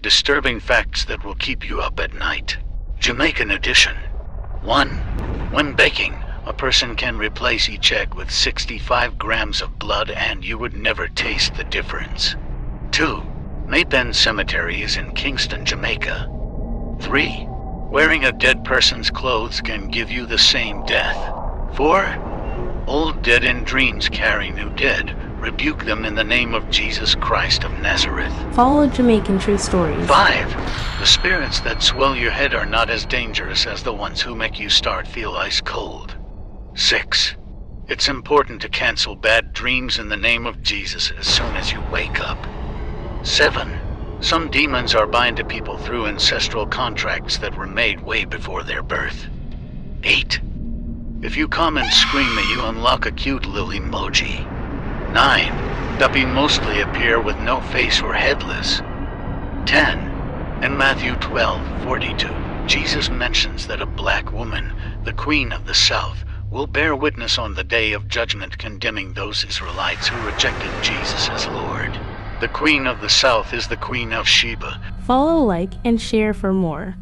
Disturbing facts that will keep you up at night. Jamaican edition. 1. When baking, a person can replace each egg with 65 grams of blood and you would never taste the difference. 2. Maypen Cemetery is in Kingston, Jamaica. 3. Wearing a dead person's clothes can give you the same death. 4. Old dead in dreams carry new dead. Rebuke them in the name of Jesus Christ of Nazareth. Follow Jamaican True Stories. 5. The spirits that swell your head are not as dangerous as the ones who make you feel ice cold. 6. It's important to cancel bad dreams in the name of Jesus as soon as you wake up. 7. Some demons are bound to people through ancestral contracts that were made way before their birth. 8. If you come and scream at you, unlock a cute little emoji. 9. Duppy mostly appear with no face or headless. 10. In Matthew 12:42, Jesus mentions that a black woman, the Queen of the South, will bear witness on the day of judgment condemning those Israelites who rejected Jesus as Lord. The Queen of the South is the Queen of Sheba. Follow, like, and share for more.